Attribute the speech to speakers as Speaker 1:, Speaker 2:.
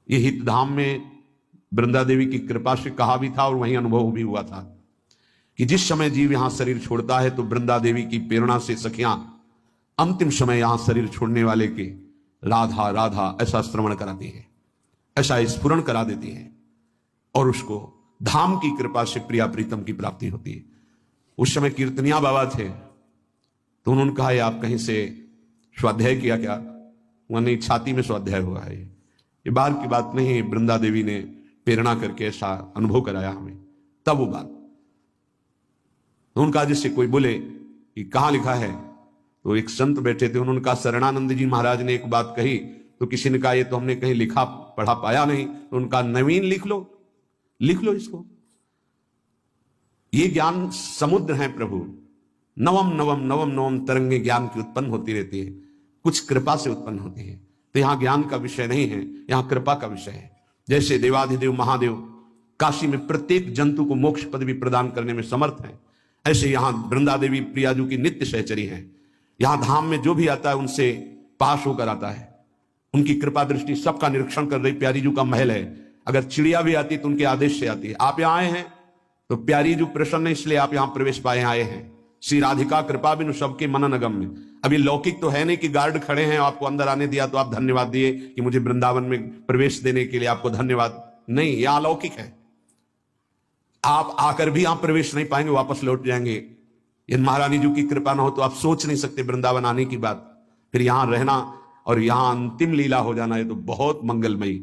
Speaker 1: ये हितधाम में वृंदा देवी की कृपा से कहा भी था और वहीं अनुभव भी हुआ था कि जिस समय जीव यहां शरीर छोड़ता है तो वृंदा देवी की प्रेरणा से सखियां अंतिम समय यहां शरीर छोड़ने वाले के राधा राधा ऐसा श्रवण कराती है, ऐसा स्फुरण करा देती है और उसको धाम की कृपा से प्रिया प्रीतम की प्राप्ति होती है। उस समय कीर्तनिया बाबा थे तो उन्होंने कहा आप कहीं से स्वाध्याय किया क्या? वह छाती में स्वाध्याय हुआ है, ये बाहर की बात नहीं, वृंदा देवी ने प्रेरणा करके ऐसा अनुभव कराया हमें। तब वो बात तो उनका जिससे कोई बोले कि कहां लिखा है, तो एक संत बैठे थे, उन्होंने कहा शरणानंद जी महाराज ने एक बात कही, तो किसी ने कहा ये तो हमने कहीं लिखा पढ़ा पाया नहीं, तो उनका नवीन लिख लो इसको। ये ज्ञान समुद्र है प्रभु, नवम नवम नवम नवम तरंगे ज्ञान की उत्पन्न होती रहती है, कुछ कृपा से उत्पन्न होती है। तो यहां ज्ञान का विषय नहीं है, यहां कृपा का विषय है। जैसे देवाधिदेव महादेव काशी में प्रत्येक जंतु को मोक्ष पदवी प्रदान करने में समर्थ है, ऐसे यहां वृंदा देवी प्रियाजू की नित्य सहचरी है। यहां धाम में जो भी आता है उनसे पास होकर आता है, उनकी कृपा दृष्टि सबका निरीक्षण कर रही प्यारी जू का महल है। अगर चिड़िया भी आती है तो उनके आदेश से आती है। आप यहां आए हैं तो प्यारी जू प्रसन्न है, इसलिए आप यहां प्रवेश पाए आए हैं। श्री राधिका कृपा बिनु सबके मनन अगम्य। अभी लौकिक तो है नहीं कि गार्ड खड़े हैं आपको अंदर आने दिया तो आप धन्यवाद दिए कि मुझे वृंदावन में प्रवेश देने के लिए आपको धन्यवाद, नहीं, यह अलौकिक है। आप आकर भी यहां प्रवेश नहीं पाएंगे, वापस लौट जाएंगे। यदि महारानी जी की कृपा ना हो तो आप सोच नहीं सकते वृंदावन आने की बात, फिर यहां रहना और यहां अंतिम लीला हो जाना, ये तो बहुत मंगलमयी